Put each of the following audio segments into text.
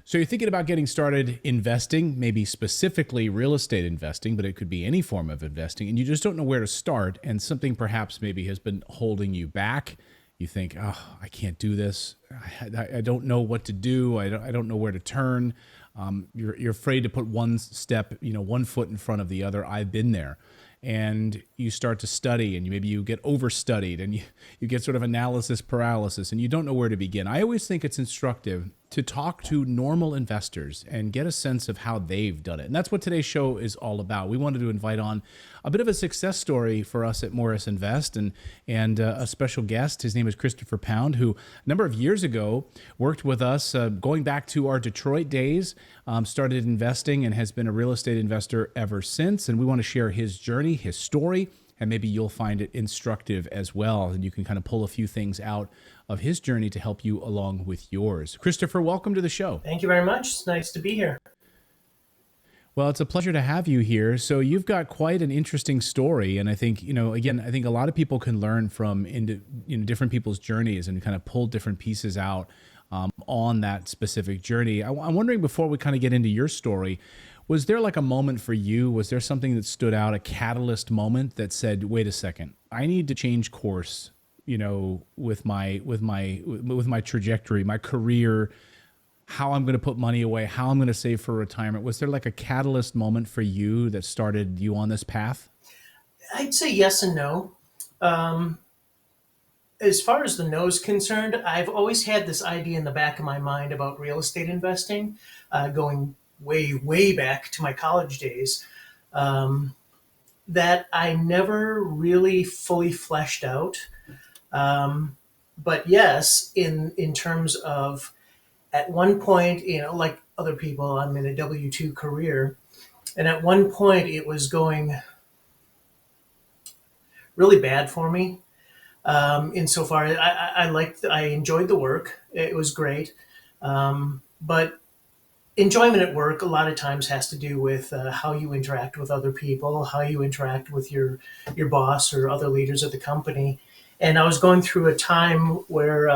So you're thinking about getting started investing, maybe specifically real estate investing, but it could be any form of investing, and you just don't know where to start, and something perhaps maybe has been holding you back. You think, oh, I can't do this. I don't know what to do. I don't know where to turn. You're afraid to put one step, one foot in front of the other. I've been there. And you start to study, and maybe you get overstudied, and you get sort of analysis paralysis, and you don't know where to begin. I always think it's instructive to talk to normal investors and get a sense of how they've done it. And that's what today's show is all about. We wanted to invite on a bit of a success story for us at Morris Invest, and a special guest. His name is Christopher Pound, who a number of years ago worked with us, going back to our Detroit days, started investing and has been a real estate investor ever since. And we want to share his journey, his story, and maybe you'll find it instructive as well. And you can kind of pull a few things out of his journey to help you along with yours. Christopher, welcome to the show. Thank you very much. It's nice to be here. Well, it's a pleasure to have you here. So you've got quite an interesting story. And I think, again, I think a lot of people can learn from different people's journeys and kind of pull different pieces out on that specific journey. I'm wondering, before we kind of get into your story, was there like a moment for you? Was there something that stood out, a catalyst moment that said, wait a second, I need to change course, with my trajectory, my career, how I'm going to put money away, how I'm going to save for retirement? Was there like a catalyst moment for you that started you on this path? I'd say yes and no. As far as the no is concerned, I've always had this idea in the back of my mind about real estate investing, going way, way back to my college days, that I never really fully fleshed out. But yes, in terms of, at one point, like other people, I'm in a W-2 career. And at one point it was going really bad for me. Insofar, I enjoyed the work. It was great. But enjoyment at work a lot of times has to do with how you interact with other people, how you interact with your boss or other leaders of the company. And I was going through a time where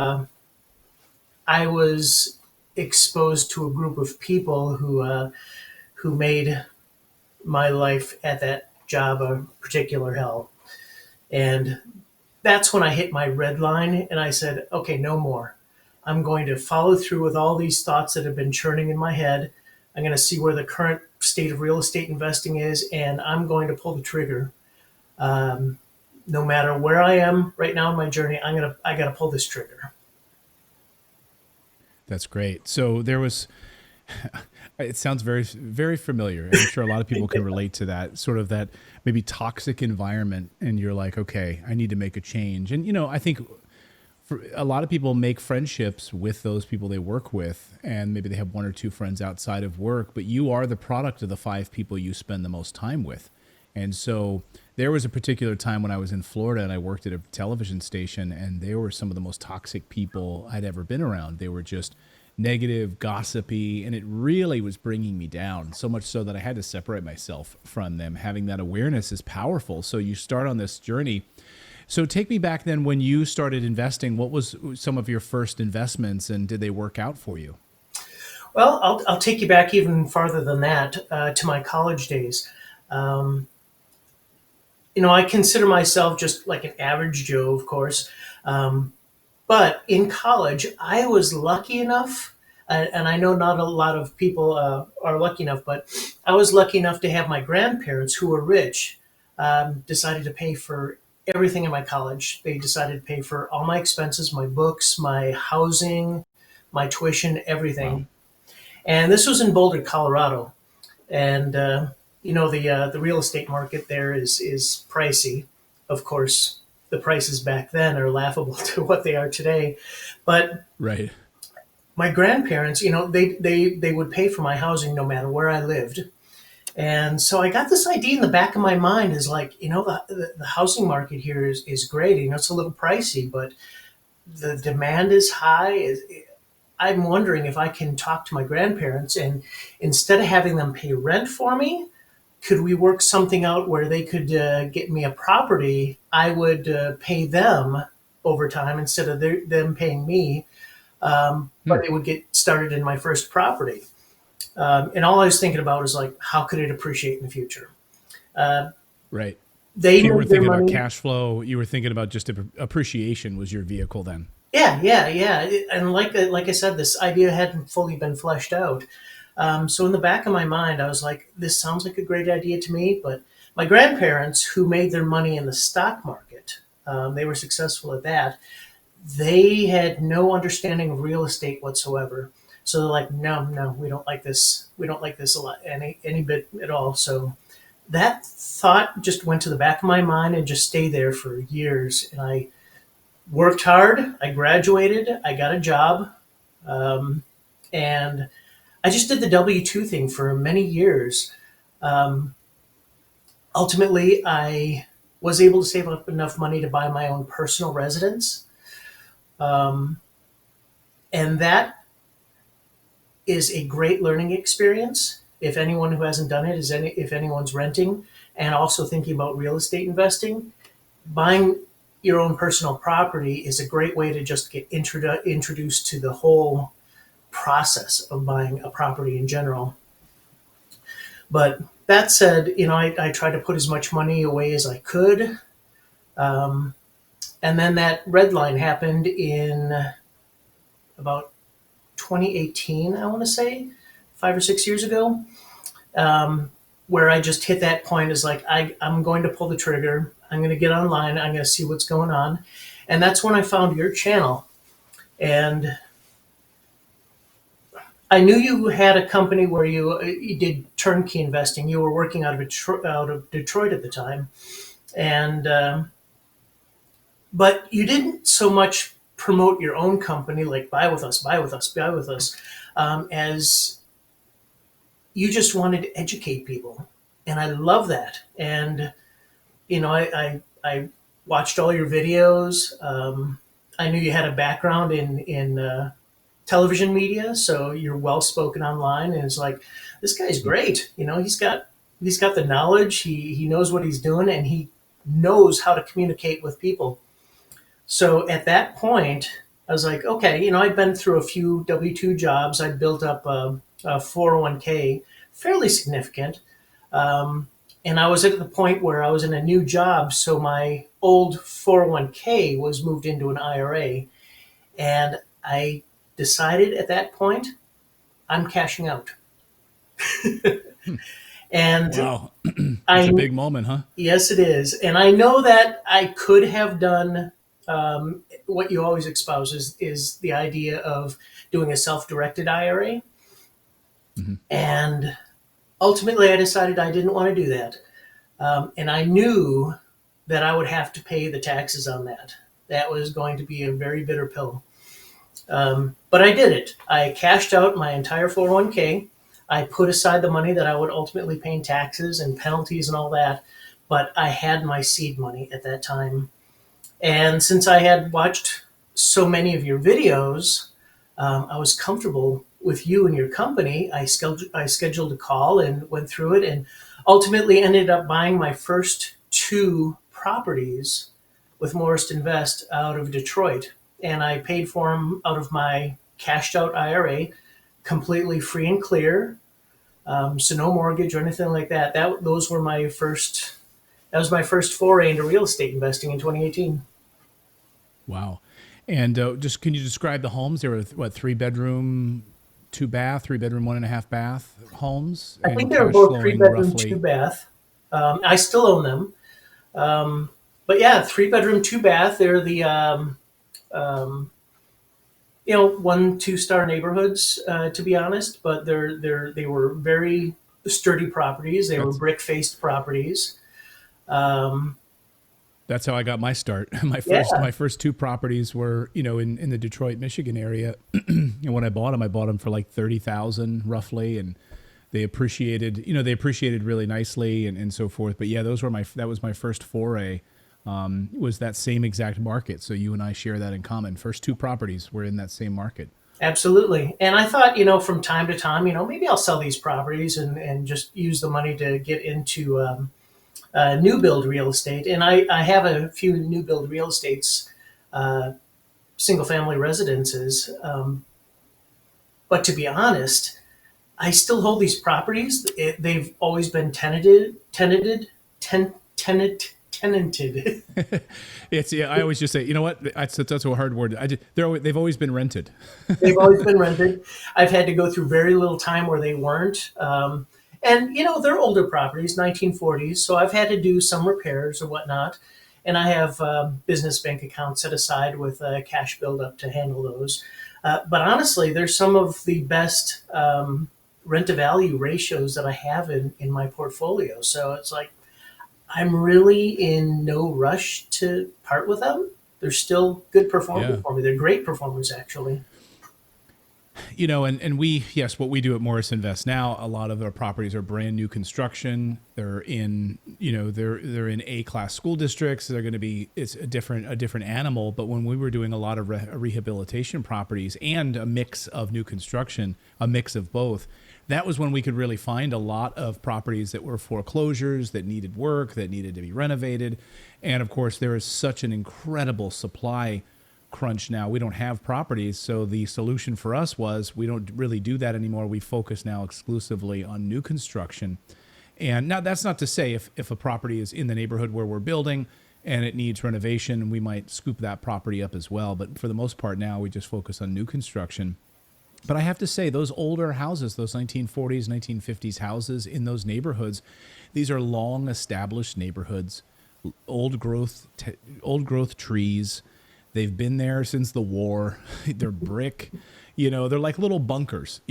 I was exposed to a group of people who made my life at that job a particular hell. And that's when I hit my red line, and I said, okay, no more. I'm going to follow through with all these thoughts that have been churning in my head. I'm going to see where the current state of real estate investing is, and I'm going to pull the trigger. No matter where I am right now in my journey, I got to pull this trigger. That's great. So there was, it sounds very, very familiar. I'm sure a lot of people can relate to that, sort of that maybe toxic environment. And you're like, okay, I need to make a change. And, I think for a lot of people make friendships with those people they work with, and maybe they have one or two friends outside of work, but you are the product of the 5 people you spend the most time with. And so there was a particular time when I was in Florida and I worked at a television station, and they were some of the most toxic people I'd ever been around. They were just negative, gossipy, and it really was bringing me down, so much so that I had to separate myself from them. Having that awareness is powerful. So you start on this journey. So take me back then when you started investing. What was some of your first investments, and did they work out for you? Well, I'll take you back even farther than that, to my college days. I consider myself just like an average Joe, of course. But in college, I was lucky enough, and I know not a lot of people are lucky enough, but I was lucky enough to have my grandparents, who were rich, decided to pay for everything in my college. They decided to pay for all my expenses, my books, my housing, my tuition, everything. Wow. And this was in Boulder, Colorado. And the real estate market there is pricey. Of course, the prices back then are laughable to what they are today. But Right. my grandparents, they would pay for my housing no matter where I lived. And so I got this idea in the back of my mind, is like, the housing market here is great. It's a little pricey, but the demand is high. I'm wondering if I can talk to my grandparents, and instead of having them pay rent for me, could we work something out where they could get me a property? I would pay them over time instead of them paying me. Hmm. but it would get started in my first property. And all I was thinking about is like, how could it appreciate in the future? Right. They So you made weren't their thinking about money. cash flow. You were thinking about just appreciation was your vehicle then. Yeah, yeah, yeah. And like I said, this idea hadn't fully been fleshed out. So in the back of my mind, I was like, this sounds like a great idea to me. But my grandparents, who made their money in the stock market, they were successful at that. They had no understanding of real estate whatsoever. So they're like, no, no, we don't like this. We don't like this a lot, any bit at all. So that thought just went to the back of my mind and just stayed there for years. And I worked hard. I graduated. I got a job, um, and I just did the W-2 thing for many years. Um, Ultimately, I was able to save up enough money to buy my own personal residence, um, and that is a great learning experience. If anyone who hasn't done it is if anyone's renting and also thinking about real estate investing, buying your own personal property is a great way to just get introduced to the whole process of buying a property in general. But that said, I tried to put as much money away as I could. Um, and then that red line happened in about 2018, I want to say, 5 or 6 years ago, where I just hit that point is like, I'm going to pull the trigger. I'm going to get online. I'm going to see what's going on. And that's when I found your channel. And I knew you had a company where you did turnkey investing. You were working out of Detroit at the time, and but you didn't so much promote your own company like buy with us, buy with us, buy with us, as you just wanted to educate people, and I love that. And I watched all your videos. I knew you had a background in television media, so you're well spoken online, and it's like this guy's great. He's got the knowledge. He knows what he's doing, and he knows how to communicate with people. So at that point, I was like, okay, I'd been through a few W-2 jobs. I'd built up a 401k, fairly significant. Um, and I was at the point where I was in a new job. So my old 401k was moved into an IRA. And I decided at that point, I'm cashing out. And Wow. That's a I, big moment, huh? yes, it is. And I know that I could have done what you always espouse is the idea of doing a self-directed IRA. Hmm. And ultimately, I decided I didn't want to do that. And I knew that I would have to pay the taxes on that. That was going to be a very bitter pill. But I did it. I cashed out my entire 401k. I put aside the money that I would ultimately pay in taxes and penalties and all that. But I had my seed money at that time. And since I had watched so many of your videos, I was comfortable with you and your company. I scheduled a call and went through it, and ultimately ended up buying my first two properties with Morris Invest out of Detroit. And I paid for them out of my cashed out IRA, completely free and clear. So no mortgage or anything like that. Those were my first. That was my first foray into real estate investing in 2018. Wow. And just can you describe the homes? There were what, 3 bedroom, 2 bath, 3 bedroom, 1.5 bath homes, I think and they were cash both three flowing bedroom, two roughly. bath. I still own them. But yeah, 3 bedroom, two bath. They're the um, 1, 2 star neighborhoods, to be honest. But they were very sturdy properties. They were That's brick faced properties. Um, that's how I got my start. My first yeah, my first two properties were in the Detroit, Michigan area, and when I bought them for like 30,000 roughly, and they appreciated really nicely and so forth. But yeah, that was my first foray. Was that same exact market? So you and I share that in common. First two properties were in that same market. absolutely. And I thought, from time to time, maybe I'll sell these properties and just use the money to get into new build real estate. And I have a few new build real estates uh, single family residences. But to be honest, I still hold these properties. They've always been tenanted. It's yeah. I always just say, you know what? That's a hard word. They've always been rented. They've always been rented. I've had to go through very little time where they weren't. And, they're older properties, 1940s. So I've had to do some repairs or whatnot. And I have business bank accounts set aside with a cash buildup to handle those. But honestly, there's some of the best rent to value ratios that I have in my portfolio. So it's like, I'm really in no rush to part with them. They're still good performers Yeah. for me. They're great performers, actually. And we, yes, what we do at Morris Invest now, a lot of our properties are brand new construction. They're in, they're in A-class school districts. They're going to be, it's a different animal. But when we were doing a lot of rehabilitation properties and a mix of new construction, a mix of both, that was when we could really find a lot of properties that were foreclosures, that needed work, that needed to be renovated. And of course, there is such an incredible supply crunch now. We don't have properties. So the solution for us was we don't really do that anymore. We focus now exclusively on new construction. And now that's not to say if a property is in the neighborhood where we're building and it needs renovation, we might scoop that property up as well. But for the most part now, we just focus on new construction. But I have to say, those older houses, those 1940s, 1950s houses in those neighborhoods, these are long established neighborhoods, old growth trees. They've been there since the war. They're brick, they're like little bunkers,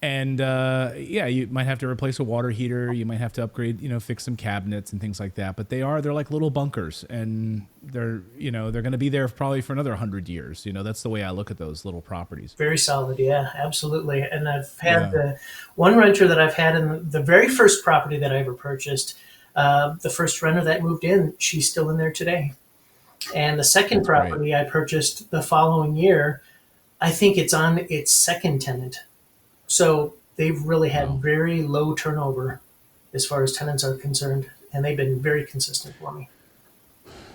and yeah, you might have to replace a water heater. You might have to upgrade, fix some cabinets and things like that. But they're like little bunkers, and they're going to be there probably for another 100 years. That's the way I look at those little properties. Very solid, yeah, absolutely. And I've had Yeah. one renter that I've had in the very first property that I ever purchased. The first renter that moved in, she's still in there today. And the second That's great. property I purchased the following year, I think it's on its second tenant. So they've really had Wow. very low turnover as far as tenants are concerned, and they've been very consistent for me.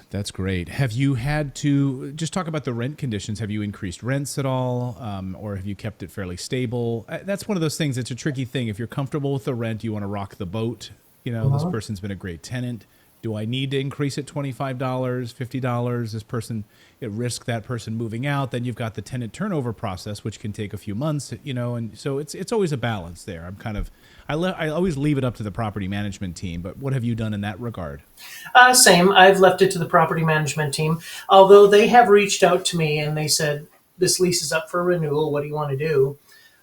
That's great. Have you had to just talk about the rent conditions? Have you increased rents at all, or have you kept it fairly stable? That's one of those things. It's a tricky thing. If you're comfortable with the rent, you want to rock the boat. This Uh-huh. person's been a great tenant. Do I need to increase it $25, $50? This person, it risk that person moving out. Then you've got the tenant turnover process, which can take a few months. And so it's always a balance there. I always leave it up to the property management team. But what have you done in that regard? Same. I've left it to the property management team, although they have reached out to me and they said, this lease is up for renewal. What do you want to do?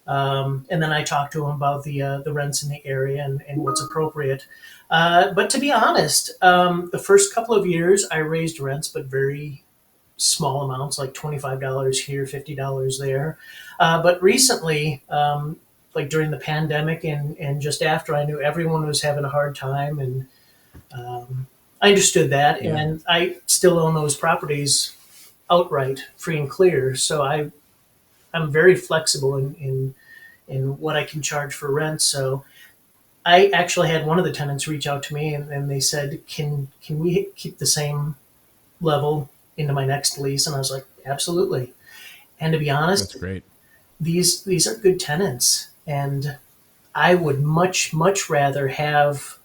And then I talked to them about the rents in the area and what's appropriate. But to be honest, the first couple of years I raised rents, but very small amounts, like $25 here, $50 there. But recently, like during the pandemic and just after, I knew everyone was having a hard time, and I understood that. Yeah. And I still own those properties outright, free and clear. So I'm very flexible in what I can charge for rent. So I actually had one of the tenants reach out to me and they said, can we keep the same level into my next lease? And I was like, absolutely. And to be That's honest, great. these are good tenants, and I would much rather have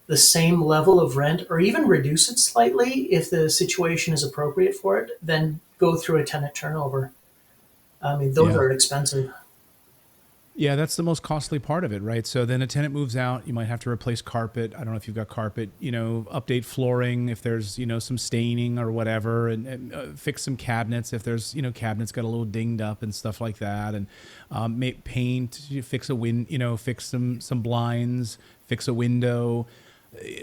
the same level of rent or even reduce it slightly if the situation is appropriate for it than go through a tenant turnover. I mean, those Yeah. are expensive. Yeah, that's the most costly part of it, right? So then a tenant moves out, you might have to replace carpet. I don't know if you've got carpet, update flooring if there's, some staining or whatever, and fix some cabinets if there's, cabinets got a little dinged up and stuff like that, and make paint, fix a fix some blinds, fix a window.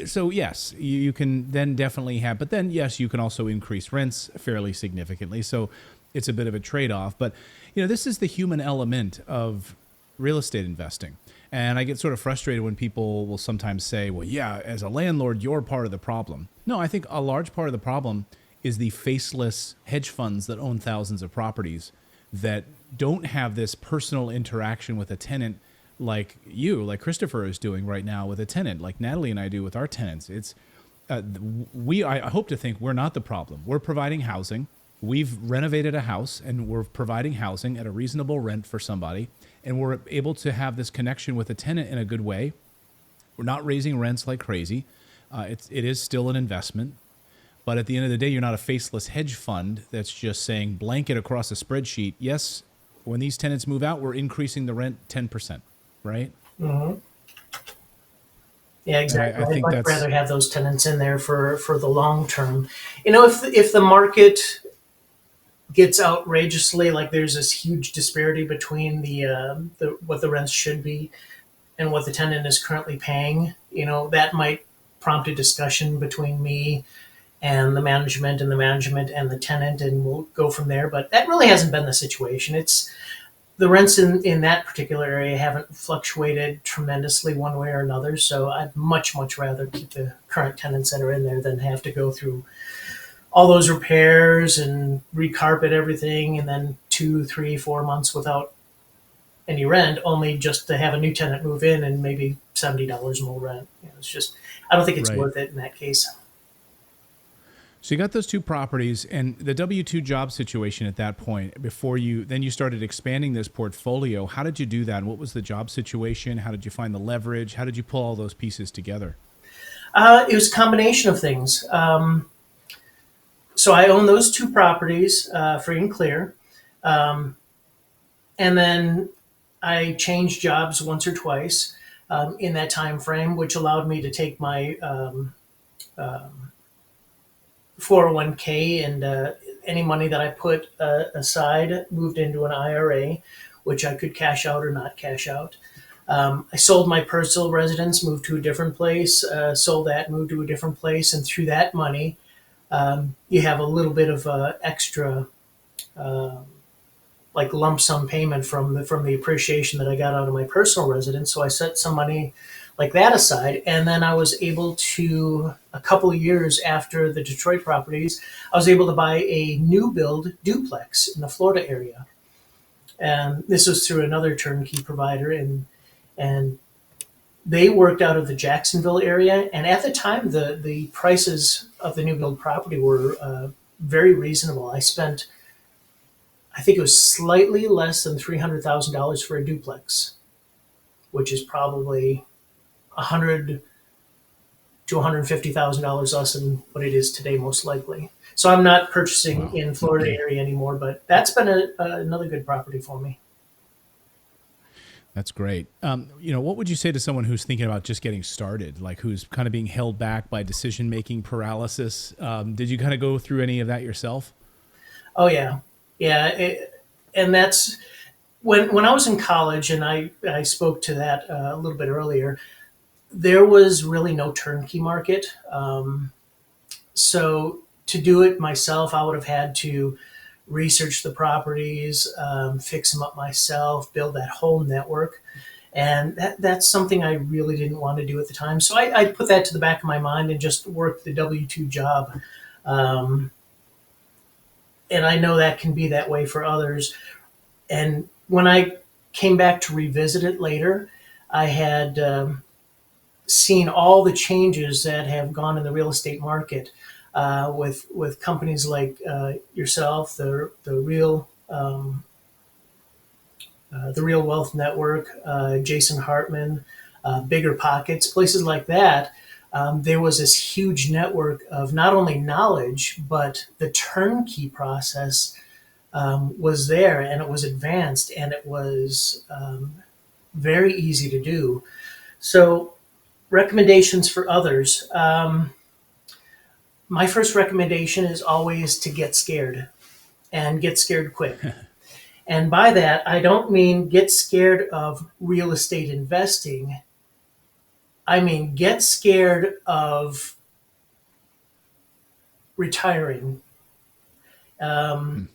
So yes, you can then definitely have, but then yes, you can also increase rents fairly significantly. So it's a bit of a trade-off, but this is the human element of real estate investing. And I get sort of frustrated when people will sometimes say, well, yeah, as a landlord, you're part of the problem. No, I think a large part of the problem is the faceless hedge funds that own thousands of properties that don't have this personal interaction with a tenant like Christopher is doing right now with a tenant, like Natalie and I do with our tenants. It's I hope to think we're not the problem. We're providing housing. we've renovated a house and we're providing housing at a reasonable rent for somebody, and we're able to have this connection with a tenant in a good way. We're not raising rents like crazy. It is still an investment, but at the end of the day, you're not a faceless hedge fund that's just saying blanket across a spreadsheet. Yes, when these tenants move out, we're increasing the rent 10%, right? Hmm. Yeah, And exactly. I I'd think much that's rather have those tenants in there for the long term. If the market gets outrageously, like there's this huge disparity between the what the rents should be and what the tenant is currently paying, that might prompt a discussion between me and the management and the tenant, and we'll go from there. But that really hasn't been the situation. It's the rents in that particular area haven't fluctuated tremendously one way or another. So I'd much rather keep the current tenants that are in there than have to go through all those repairs and recarpet everything, and then 2, 3, 4 months without any rent, only just to have a new tenant move in and maybe $70 more rent. It's just, I don't think it's right. worth it in that case. So you got those two properties and the W-2 job situation at that point before you started expanding this portfolio. How did you do that? And what was the job situation? How did you find the leverage? How did you pull all those pieces together? It was a combination of things. So I own those two properties, free and clear. Um, and then I changed jobs once or twice in that time frame, which allowed me to take my 401k and any money that I put aside moved into an IRA, which I could cash out or not cash out. I sold my personal residence, moved to a different place, sold that, moved to a different place, and through that money, you have a little bit of extra, like lump sum payment from the appreciation that I got out of my personal residence. So I set some money like that aside, and then I was able to, a couple of years after the Detroit properties, I was able to buy a new build duplex in the Florida area, and this was through another turnkey provider, and they worked out of the Jacksonville area. And at the time, the prices of the new build property were very reasonable. I think it was slightly less than $300,000 for a duplex, which is probably 100 to $150,000 less than what it is today, most likely. So I'm not purchasing Wow. in Florida area anymore, but that's been another good property for me. That's great. What would you say to someone who's thinking about just getting started, like who's kind of being held back by decision-making paralysis? Did you kind of go through any of that yourself? Oh yeah, yeah, and that's when I was in college, and I spoke to that a little bit earlier. There was really no turnkey market, so to do it myself, I would have had to research the properties, fix them up myself, build that whole network. And that's something I really didn't want to do at the time. So I put that to the back of my mind and just worked the W-2 job. Um, and I know that can be that way for others. And when I came back to revisit it later, I had seen all the changes that have gone in the real estate market with companies like yourself, the Real Wealth Network, Jason Hartman, Bigger Pockets, places like that. There was this huge network of not only knowledge, but the turnkey process was there, and it was advanced, and it was very easy to do. So, recommendations for others. My first recommendation is always to get scared and get scared quick. And by that, I don't mean get scared of real estate investing. I mean, get scared of retiring. Um,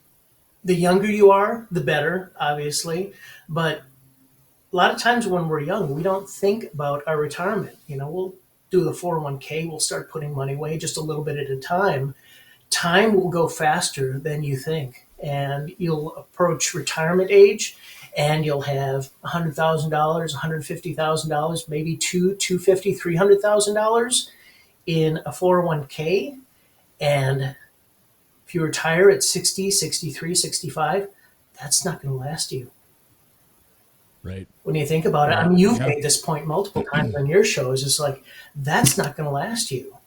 the younger you are, the better, obviously. But a lot of times when we're young, we don't think about our retirement. We'll do the 401k, we'll start putting money away just a little bit at a time. Time will go faster than you think, and you'll approach retirement age and you'll have $100,000, $150,000, maybe 250, $300,000 in a 401k, and If you retire at 60, 63, 65, that's not going to last you. Right. When you think about it, I Right. mean, you've Yeah. made this point multiple times on your shows. It's like, that's not going to last you.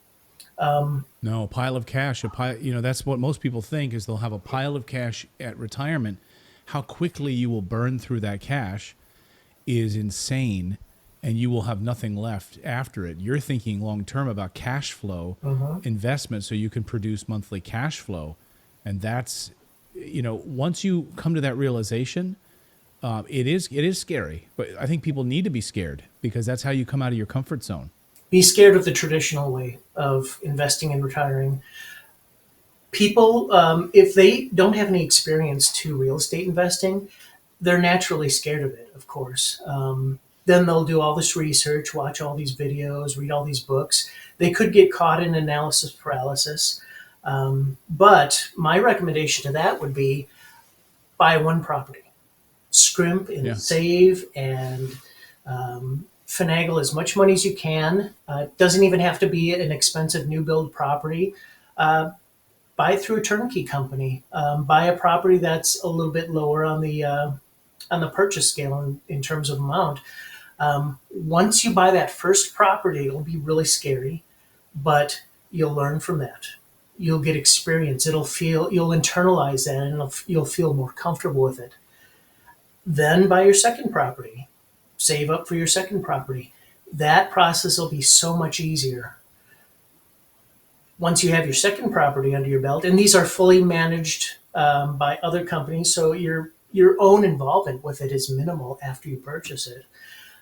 No, a pile of cash, a pile, that's what most people think is they'll have a pile of cash at retirement. How quickly you will burn through that cash is insane, and you will have nothing left after it. You're thinking long term about cash flow investment so you can produce monthly cash flow. And that's, once you come to that realization, it is scary, but I think people need to be scared because that's how you come out of your comfort zone. Be scared of the traditional way of investing and retiring. People, if they don't have any experience to real estate investing, they're naturally scared of it, of course. Then they'll do all this research, watch all these videos, read all these books. They could get caught in analysis paralysis. But my recommendation to that would be buy one property, scrimp and Yeah. save and finagle as much money as you can. It doesn't even have to be an expensive new build property. Buy it through a turnkey company. Buy a property that's a little bit lower on the purchase scale in terms of amount. Once you buy that first property, it'll be really scary, but you'll learn from that. You'll get experience. You'll internalize that, and you'll feel more comfortable with it. Then buy your second property. Save up for your second property. That process will be so much easier. Once you have your second property under your belt, and these are fully managed by other companies, so your own involvement with it is minimal after you purchase it.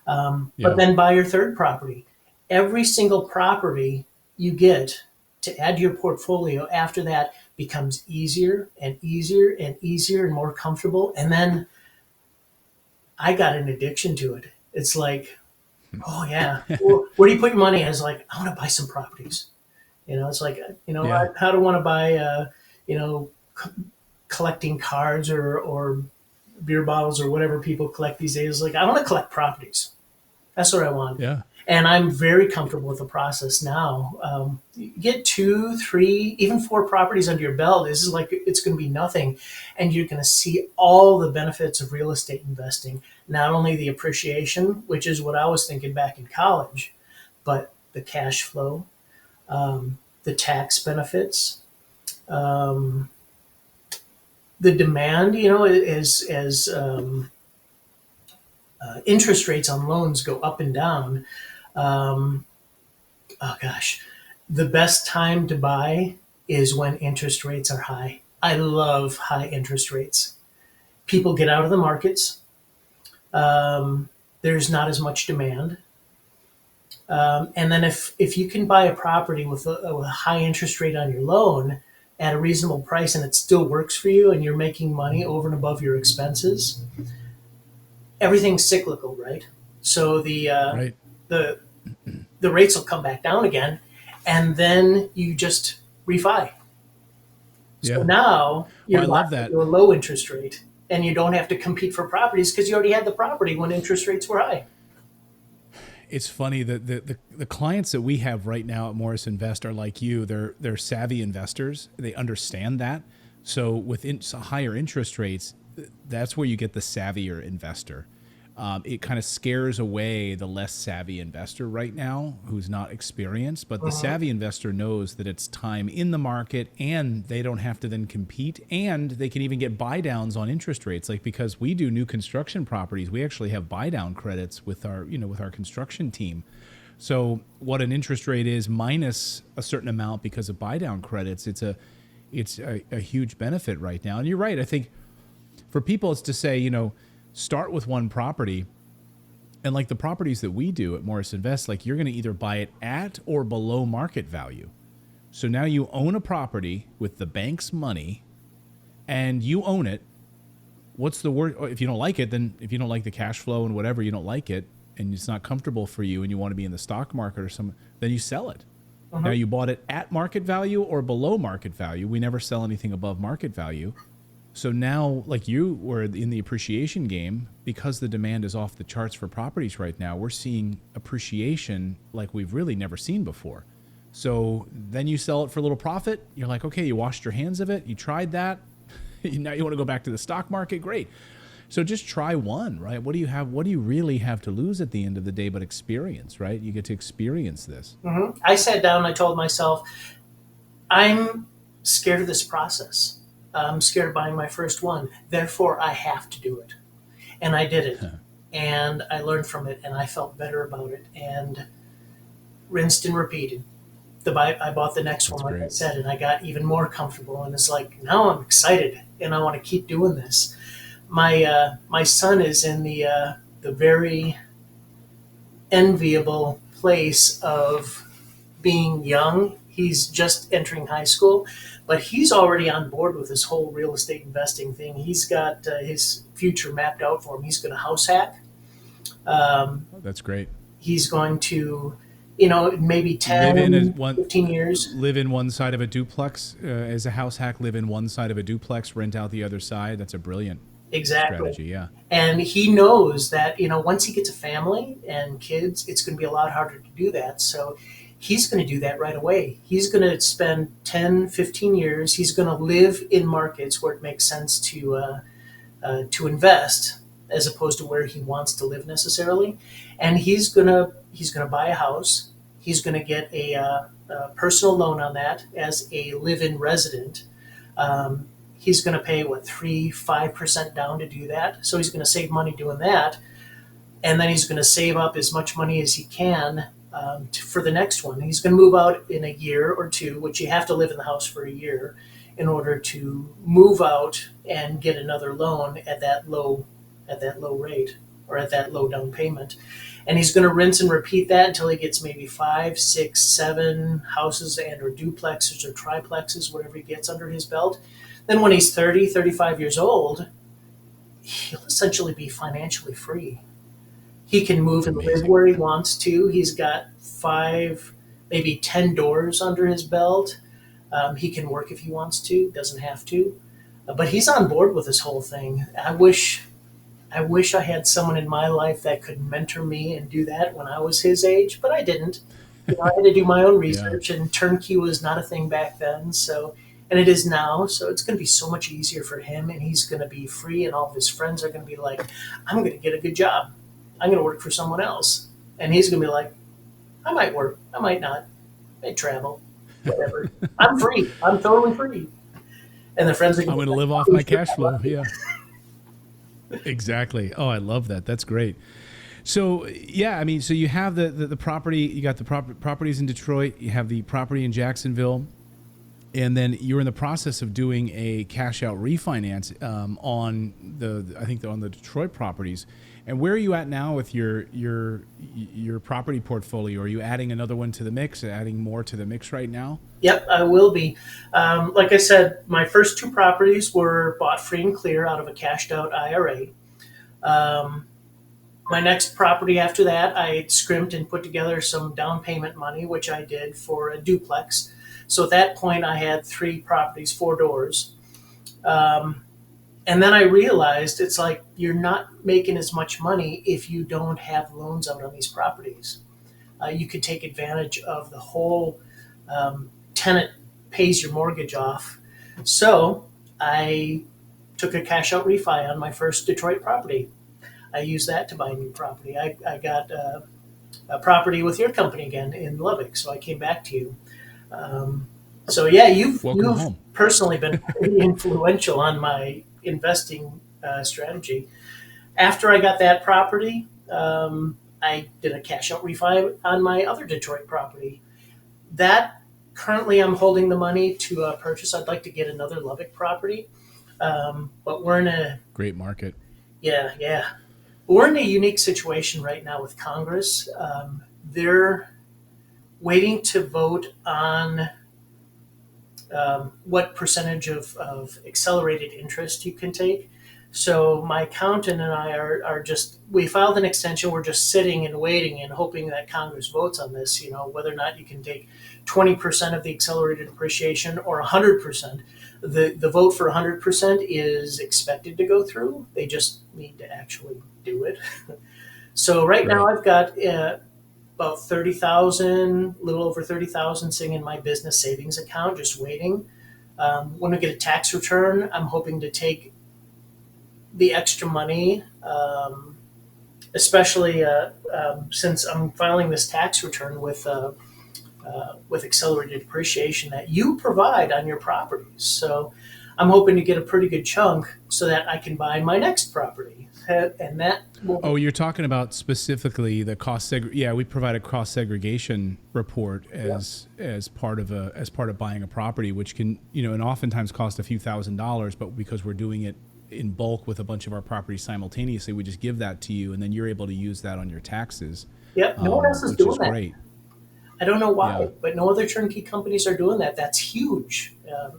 Yeah. But then buy your third property. Every single property you get to add to your portfolio after that becomes easier and easier and easier and more comfortable. And then I got an addiction to it. It's like, oh yeah, well, where do you put your money? I was like, I want to buy some properties. It's like, Yeah. I don't want to buy, collecting cards or beer bottles or whatever people collect these days. Like, I want to collect properties. That's what I want. Yeah. And I'm very comfortable with the process now. You get 2, 3, even 4 properties under your belt. This is like, it's going to be nothing. And you're going to see all the benefits of real estate investing. Not only the appreciation, which is what I was thinking back in college, but the cash flow, the tax benefits, the demand, as interest rates on loans go up and down. Oh gosh, the best time to buy is when interest rates are high. I love high interest rates. People get out of the markets. There's not as much demand. And then if you can buy a property with a high interest rate on your loan at a reasonable price and it still works for you and you're making money over and above your expenses, everything's cyclical, right? So Right. the the rates will come back down again, and then you just refi. So Yeah. now Well, you're I love locked that. into a low interest rate, and you don't have to compete for properties because you already had the property when interest rates were high. It's funny that the clients that we have right now at Morris Invest are like you. They're savvy investors. They understand that. So with higher interest rates, that's where you get the savvier investor. It kind of scares away the less savvy investor right now who's not experienced. But the savvy investor knows that it's time in the market and they don't have to then compete. And they can even get buy downs on interest rates. Like because we do new construction properties, we actually have buy down credits with our construction team. So what an interest rate is minus a certain amount because of buy down credits, it's a huge benefit right now. And you're right. I think for people, it's to say, start with one property. And like the properties that we do at Morris Invest, like you're going to either buy it at or below market value. So now you own a property with the bank's money and you own it. What's the word? If you don't like it, then if you don't like the cash flow and whatever, you don't like it and it's not comfortable for you and you want to be in the stock market or something, then you sell it. Now you bought it at market value or below market value. We never sell anything above market value. So now, like you were in the appreciation game, because the demand is off the charts for properties right now, we're seeing appreciation like we've really never seen before. So then you sell it for a little profit. You're like, okay, you washed your hands of it. You tried that. Now you want to go back to the stock market. Great. So just try one, right? What do you have? What do you really have to lose at the end of the day but experience, right? You get to experience this. I sat down and I told myself, I'm scared of this process. I'm scared of buying my first one. Therefore, I have to do it. And I did it. And I learned from it and I felt better about it and rinsed and repeated. I bought the next That's one, like I great. said, and I got even more comfortable. And it's like, now I'm excited and I want to keep doing this. My son is in the very enviable place of being young. He's just entering high school, but he's already on board with this whole real estate investing thing. He's got his future mapped out for him. He's going to house hack. Um, Oh, that's great. he's going to, maybe Live in a 10, one 15 years. live in one side of a duplex as a house hack, live in one side of a duplex, rent out the other side. That's a brilliant Exactly. strategy. Yeah. And he knows that, once he gets a family and kids, it's going to be a lot harder to do that. So he's going to do that right away. He's going to spend 10, 15 years. He's going to live in markets where it makes sense to invest as opposed to where he wants to live necessarily. And he's gonna buy a house. He's going to get a personal loan on that as a live-in resident. He's going to pay 3-5% down to do that. So he's going to save money doing that, and then he's going to save up as much money as he can for the next one. He's going to move out in a year or two, which you have to live in the house for a year in order to move out and get another loan at that low rate or at that low down payment. And he's going to rinse and repeat that until he gets maybe 5, 6, 7 houses and or duplexes or triplexes, whatever he gets under his belt. Then when he's 30, 35 years old, he'll essentially be financially free. He can move That's and live amazing. where he wants to. He's got 5, maybe 10 doors under his belt. He can work if he wants to, doesn't have to. But he's on board with this whole thing. I wish I had someone in my life that could mentor me and do that when I was his age, but I didn't. I had to do my own Yeah. research, and turnkey was not a thing back then. So, and it is now. So it's going to be so much easier for him, and he's going to be free, and all of his friends are going to be like, "I'm going to get a good job. I'm going to work for someone else," and he's going to be like, "I might work. I might not. I might travel. Whatever. I'm free. I'm totally free." And the friends are I'm going to going be to like, live off "Oh, my sure, cash I flow. love you." Yeah. Exactly. Oh, I love that. That's great. So yeah, I mean, so you have the property, you got the properties in Detroit, you have the property in Jacksonville, and then you're in the process of doing a cash out refinance on I think on the Detroit properties. And where are you at now with your property portfolio? Are you adding another one to the mix? Adding more to the mix right now? Yep, I will be. Like I said, my first 2 properties were bought free and clear out of a cashed out IRA. Um, my next property after that, I scrimped and put together some down payment money, which I did for a duplex. So at that point, I had 3 properties, 4 doors. Um, and then I realized it's like you're not making as much money if you don't have loans out on these properties. You could take advantage of the whole tenant pays your mortgage off. So I took a cash out refi on my first Detroit property. I used that to buy new property. I got a property with your company again in Lubbock, so I came back to you. Um, so yeah, you've Welcome you've home. personally been pretty influential on my investing strategy. After I got that property, I did a cash out refi on my other Detroit property. That currently I'm holding the money to purchase. I'd like to get another Lubbock property, but we're in a Great market. yeah, yeah. We're in a unique situation right now with Congress. They're waiting to vote on what percentage of accelerated interest you can take. So my accountant and I are just, we filed an extension. We're just sitting and waiting and hoping that Congress votes on this, whether or not you can take 20% of the accelerated depreciation or 100%. The vote for 100% is expected to go through. They just need to actually do it. So right now Right. I've got about 30,000, a little over 30,000 sitting in my business savings account, just waiting. When I get a tax return, I'm hoping to take the extra money, especially since I'm filing this tax return with accelerated depreciation that you provide on your properties. So I'm hoping to get a pretty good chunk so that I can buy my next property, and that will. Oh, you're talking about specifically the yeah, we provide a cost segregation report Yeah. as part of buying a property, which can, and oftentimes cost a few $1,000s, but because we're doing it in bulk with a bunch of our properties simultaneously, we just give that to you, and then you're able to use that on your taxes, Yep, no one else is which is doing that. great. I don't know Yeah. why, but no other turnkey companies are doing that. That's huge,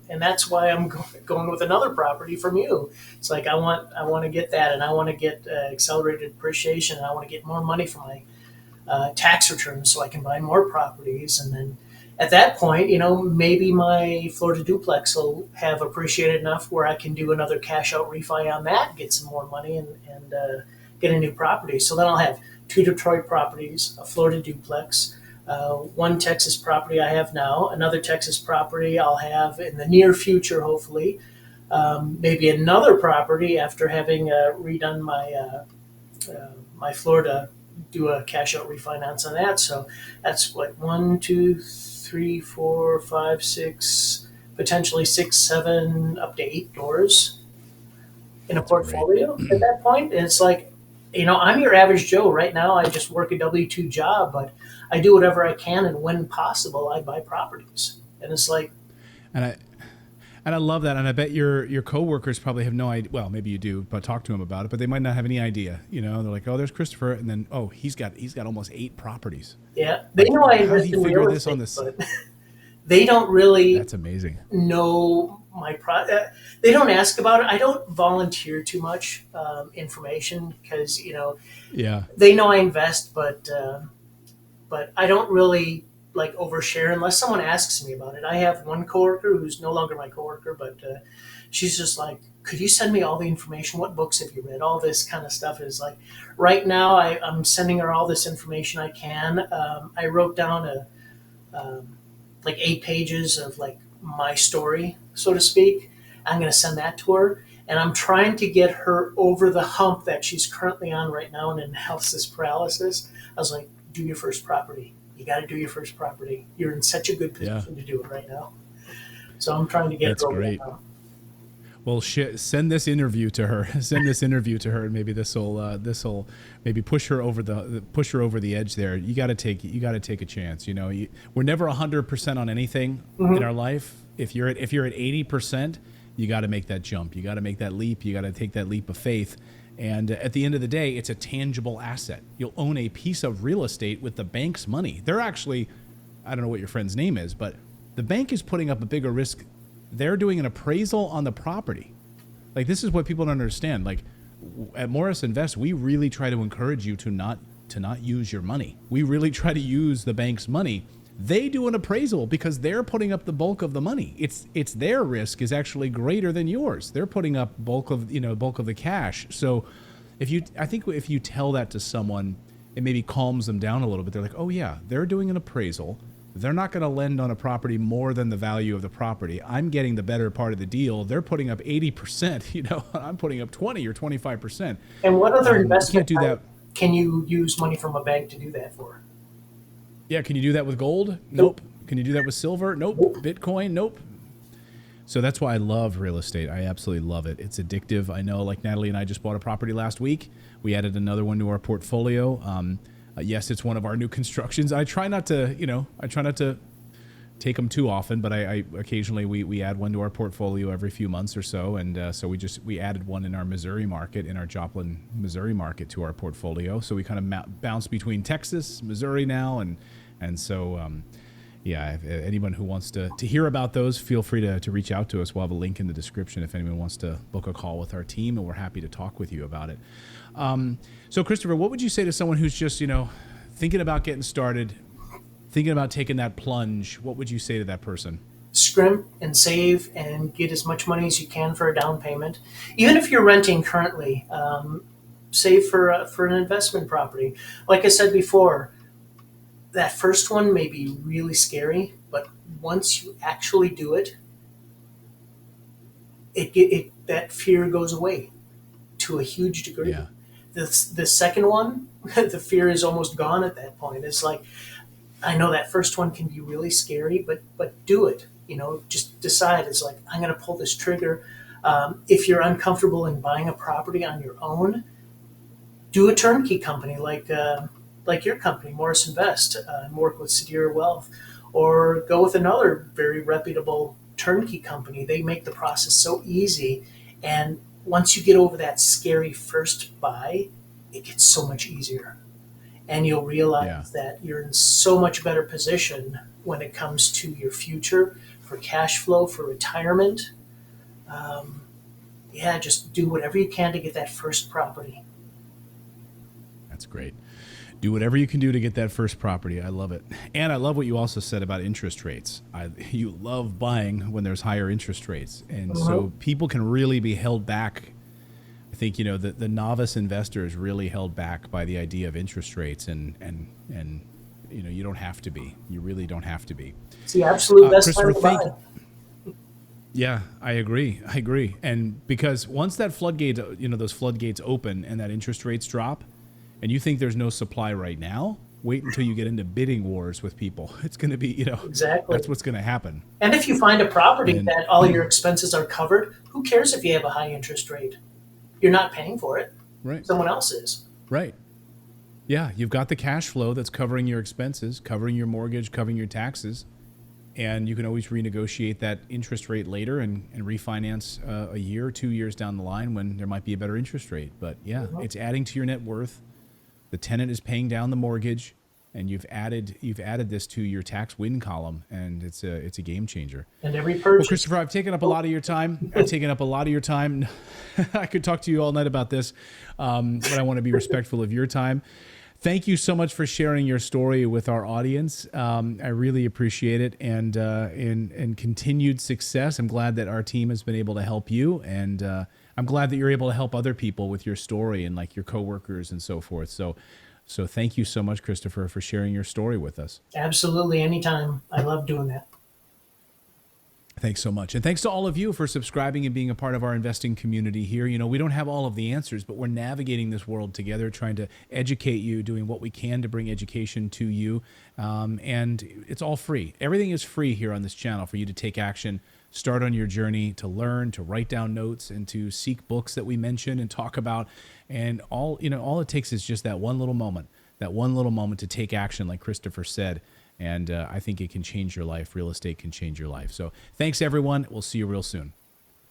and that's why I'm going with another property from you. It's like I want to get that, and I want to get accelerated depreciation, and I want to get more money for my tax returns so I can buy more properties, and then at that point, maybe my Florida duplex will have appreciated enough where I can do another cash out refi on that, get some more money, and get a new property. So then I'll have two Detroit properties, a Florida duplex, one Texas property I have now, another Texas property I'll have in the near future, hopefully. Maybe another property after having redone my Florida, do a cash out refinance on that. So that's what, one, two, three, four, five, six, potentially six, seven, up to eight doors in a That's great. portfolio at that point. And it's like, I'm your average Joe right now. I just work a W-2 job, but I do whatever I can, and when possible, I buy properties. And it's like, And I love that, and I bet your coworkers probably have no idea. Well, maybe you do, but talk to them about it. But they might not have any idea. They're like, "Oh, there's Christopher," and then, "Oh, he's got almost 8 properties." yeah, they Like, know I how did invest he in figure real this on estate, this? but they don't really That's amazing. know they don't ask about it. I don't volunteer too much information because Yeah, they know I invest, but I don't really like overshare unless someone asks me about it. I have one coworker who's no longer my coworker, but she's just like, "Could you send me all the information? What books have you read?" All this kind of stuff is like, right now I'm sending her all this information I can. I wrote down like 8 pages of like my story, so to speak. I'm going to send that to her. And I'm trying to get her over the hump that she's currently on right now in analysis paralysis. I was like, do your first property. You got to do your first property. You're in such a good yeah, position to do it right now. So I'm trying to get that's her over that great. hump. Well, send this interview to her. Send this interview to her, and maybe this will maybe push her over the edge. There, you got to take a chance. We're never 100% on anything in our life. If you're at 80%, you got to make that jump. You got to make that leap. You got to take that leap of faith. And at the end of the day, it's a tangible asset. You'll own a piece of real estate with the bank's money. They're actually, I don't know what your friend's name is, but the bank is putting up a bigger risk. They're doing an appraisal on the property. Like, this is what people don't understand. Like, at Morris Invest, we really try to encourage you to not use your money. We really try to use the bank's money. They do an appraisal because they're putting up the bulk of the money. It's their risk is actually greater than yours. They're putting up bulk of the cash. So I think if you tell that to someone, it maybe calms them down a little bit. They're like, "Oh yeah, they're doing an appraisal. They're not going to lend on a property more than the value of the property. I'm getting the better part of the deal. They're putting up 80%. I'm putting up 20 or 25%. And what other You can't investment do type that. can you use money from a bank to do that for? Yeah, can you do that with gold? Nope. Nope. Can you do that with silver? Nope. Nope. Bitcoin? Nope. So that's why I love real estate. I absolutely love it. It's addictive. I know, like Natalie and I just bought a property last week. We added another one to our portfolio. Yes, it's one of our new constructions. I try not to take them too often, but I occasionally we add one to our portfolio every few months or so, and so we added one in our Missouri market, in our Joplin, Missouri market, to our portfolio. So we kind of bounce between Texas, Missouri now, and so yeah. If anyone who wants to hear about those, feel free to reach out to us. We'll have a link in the description if anyone wants to book a call with our team, and we're happy to talk with you about it. So Christopher, what would you say to someone who's just thinking about getting started, thinking about taking that plunge? What would you say to that person? Scrimp and save and get as much money as you can for a down payment. Even if you're renting currently, save for an investment property. Like I said before, that first one may be really scary, but once you actually do it, that fear goes away to a huge degree. Yeah. The second one, the fear is almost gone at that point. It's like, I know that first one can be really scary, but do it. Just decide. It's like, I'm going to pull this trigger. If you're uncomfortable in buying a property on your own, do a turnkey company like your company, Morris Invest, and work with Sedir Wealth, or go with another very reputable turnkey company. They make the process so easy, and once you get over that scary first buy, it gets so much easier, and you'll Yeah. realize that you're in so much better position when it comes to your future, for cash flow, for retirement. Um, yeah, just do whatever you can to get that first property. That's great. Do whatever you can do to get that first property. I love it. And I love what you also said about interest rates. You love buying when there's higher interest rates. And so people can really be held back. I think, the novice investor is really held back by the idea of interest rates, and you don't have to be. You really don't have to be. It's the absolute best Christopher, time to buy. Yeah, I agree. And because once that those floodgates open and that interest rates drop, and you think there's no supply right now, wait until you get into bidding wars with people. It's going to be, Exactly. that's what's going to happen. And if you find a property And that all your expenses are covered, who cares if you have a high interest rate? You're not paying for it. right, Someone else is. right. Yeah, you've got the cash flow that's covering your expenses, covering your mortgage, covering your taxes, and you can always renegotiate that interest rate later and refinance a year or 2 years down the line when there might be a better interest rate. But yeah, it's adding to your net worth. The tenant is paying down the mortgage, and you've added this to your tax win column, and it's a game changer. And every Well, purchase. Christopher, I've taken up a lot of your time. I could talk to you all night about this, but I want to be respectful of your time. Thank you so much for sharing your story with our audience. I really appreciate it, and continued success. I'm glad that our team has been able to help you, and I'm glad that you're able to help other people with your story and like your coworkers and so forth. So thank you so much, Christopher, for sharing your story with us. Absolutely, anytime. I love doing that. Thanks so much. And thanks to all of you for subscribing and being a part of our investing community here. We don't have all of the answers, but we're navigating this world together, trying to educate you, doing what we can to bring education to you. And it's all free. Everything is free here on this channel for you to take action, start on your journey, to learn, to write down notes, and to seek books that we mention and talk about. And all it takes is just that one little moment to take action, like Christopher said. And I think it can change your life. Real estate can change your life. So thanks, everyone. We'll see you real soon.